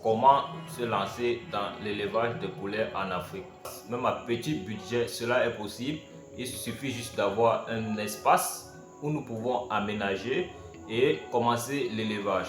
comment se lancer dans l'élevage de poulets en Afrique. Même à petit budget, cela est possible. Il suffit juste d'avoir un espace où nous pouvons aménager et commencer l'élevage.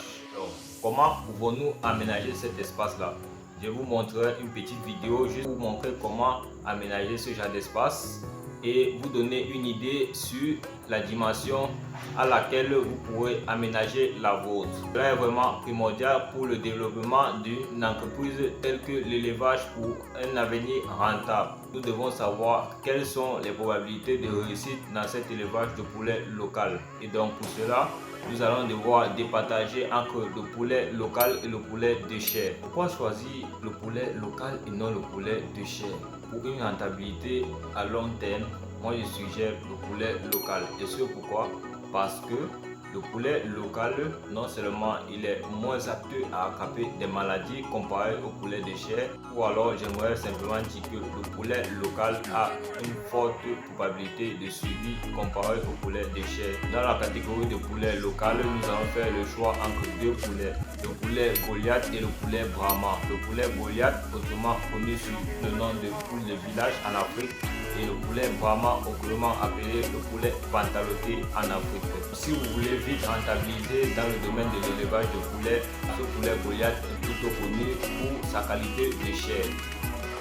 Comment pouvons-nous aménager cet espace-là? Je vous montrerai une petite vidéo juste pour vous montrer comment aménager ce genre d'espace et vous donner une idée sur la dimension à laquelle vous pourrez aménager la vôtre. Cela est vraiment primordial pour le développement d'une entreprise telle que l'élevage pour un avenir rentable. Nous devons savoir quelles sont les probabilités de réussite dans cet élevage de poulet local. Et donc pour cela, nous allons devoir départager entre le poulet local et le poulet de chair. Pourquoi choisir le poulet local et non le poulet de chair? Pour une rentabilité à long terme, moi je suggère le poulet local. Et ce pourquoi? Parce que le poulet local, non seulement il est moins apte à attraper des maladies comparé au poulet de chair, ou alors j'aimerais simplement dire que le poulet local a une forte probabilité de suivi comparé au poulet de chair. Dans la catégorie de poulet local, nous allons faire le choix entre deux poulets, le poulet Goliath et le poulet Brahma. Le poulet Goliath, autrement connu sous le nom de poule de village en Afrique, et le poulet Brahma, autrement appelé le poulet pantaloté en Afrique. Si vous voulez vite rentabiliser dans le domaine de l'élevage de poulet, ce poulet Goliath est plutôt connu pour sa qualité de chair.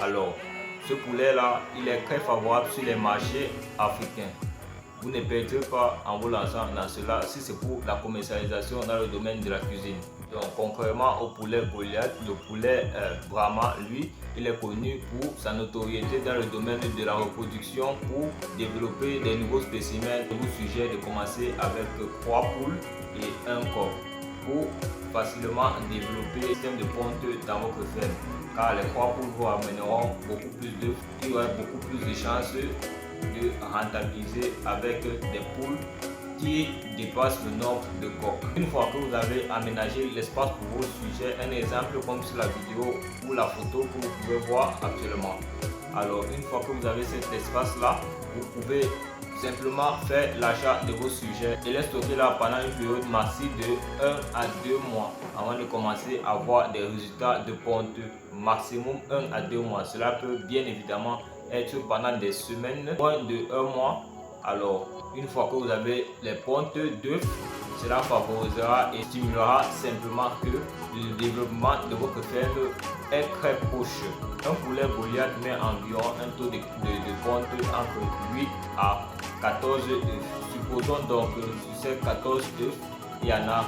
Alors, ce poulet-là, il est très favorable sur les marchés africains. Vous ne perdrez pas en vous lançant dans cela si c'est pour la commercialisation dans le domaine de la cuisine. Donc, contrairement au poulet Goliath, le poulet Brahma, lui, il est connu pour sa notoriété dans le domaine de la reproduction pour développer des nouveaux spécimens. Je vous suggère de commencer avec 3 poules et un coq pour facilement développer un système de ponte dans votre ferme. Car les 3 poules vous amèneront beaucoup plus d'œufs, il y aura beaucoup plus de chances de rentabiliser avec des poules qui dépassent le nombre de coqs. Une fois que vous avez aménagé l'espace pour vos sujets, un exemple comme sur la vidéo ou la photo que vous pouvez voir actuellement. Alors une fois que vous avez cet espace là, vous pouvez simplement faire l'achat de vos sujets et les stocker là pendant une période massive de 1 à 2 mois avant de commencer à voir des résultats de ponte. Maximum 1 à 2 mois. Cela peut bien évidemment être pendant des semaines, moins de 1 mois. Alors une fois que vous avez les pontes d'œufs, cela favorisera et stimulera simplement que le développement de votre ferme est très proche. Un poulet Goliath met environ un taux de ponte entre 8 à 14 œufs. Supposons donc que sur ces 14 œufs, il y en a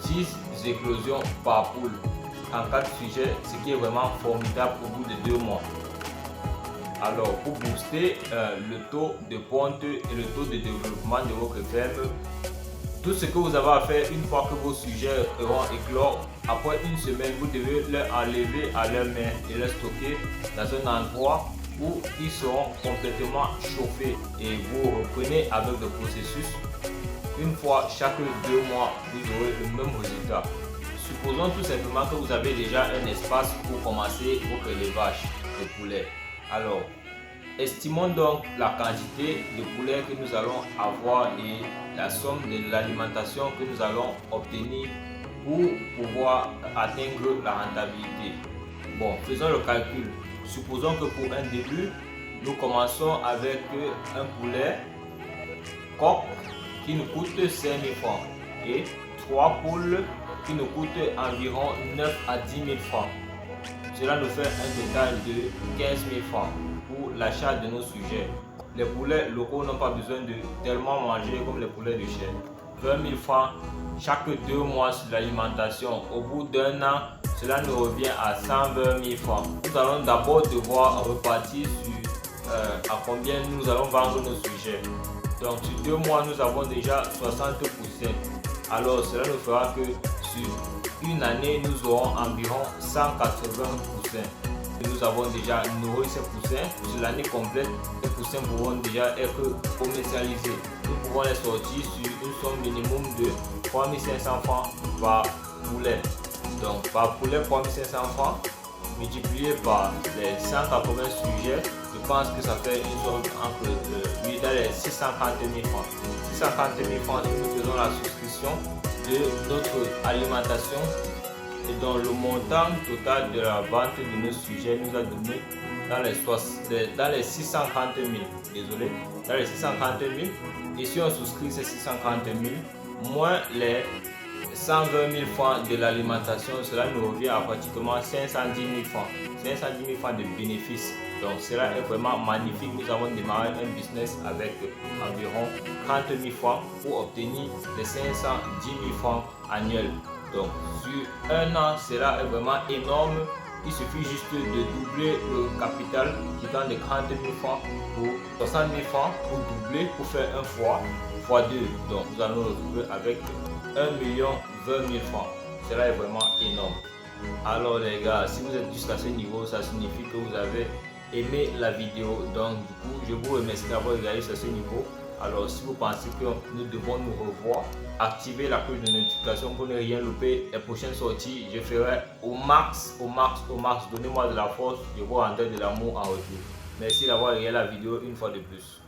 10 éclosions par poule en 4 sujets, ce qui est vraiment formidable au bout de 2 mois. Alors, pour booster le taux de ponte et le taux de développement de votre ferme, tout ce que vous avez à faire une fois que vos sujets auront éclore, après une semaine, vous devez les enlever à leurs mains et les stocker dans un endroit où ils seront complètement chauffés. Et vous reprenez avec le processus. Une fois chaque 2 mois, vous aurez le même résultat. Supposons tout simplement que vous avez déjà un espace pour commencer votre élevage de poulets. Alors, estimons donc la quantité de poulets que nous allons avoir et la somme de l'alimentation que nous allons obtenir pour pouvoir atteindre la rentabilité. Bon, faisons le calcul. Supposons que pour un début, nous commençons avec un poulet coq qui nous coûte 5 000 francs et 3 poules qui nous coûtent environ 9 à 10 000 francs. Cela nous fait un total de 15 000 francs pour l'achat de nos sujets. Les poulets locaux n'ont pas besoin de tellement manger comme les poulets de chair. 20 000 francs chaque 2 mois sur l'alimentation. Au bout d'un an, cela nous revient à 120 000 francs. Nous allons d'abord devoir repartir sur à combien nous allons vendre nos sujets. Donc sur 2 mois, nous avons déjà 60%. Alors cela nous fera que sur une année, nous aurons environ 180%. Nous avons déjà nourri ces poussins. Sur l'année complète, les poussins pourront déjà être commercialisés. Nous pouvons les sortir sur une somme minimum de 3 500 francs par poulet. Donc par poulet 3 500 francs multiplié par les 180 sujets, je pense que ça fait une somme entre 8 et 640 000 francs. 640 000 francs, nous faisons la souscription de notre alimentation dont le montant total de la vente de nos sujets nous a donné dans les 630 000, désolé, dans les 630 000, et si on souscrit ces 630 000, moins les 120 000 francs de l'alimentation, cela nous revient à pratiquement 510 000 francs, 510 000 francs de bénéfices. Donc cela est vraiment magnifique. Nous avons démarré un business avec environ 30 000 francs pour obtenir les 510 000 francs annuels. Donc sur un an, cela est vraiment énorme. Il suffit juste de doubler le capital quittant de 30 000 francs pour 60 000 francs pour doubler, pour faire un fois 2. Donc nous allons nous retrouver avec 1 020 000 francs. Cela est vraiment énorme. Alors les gars, si vous êtes jusqu'à ce niveau, ça signifie que vous avez aimé la vidéo. Donc du coup, je vous remercie d'avoir regardé jusqu'à ce niveau. Alors si vous pensez que nous devons nous revoir, activez la cloche de notification pour ne rien louper les prochaines sorties. Je ferai au max. Donnez-moi de la force, je vous rendrai de l'amour en retour. Merci d'avoir regardé la vidéo une fois de plus.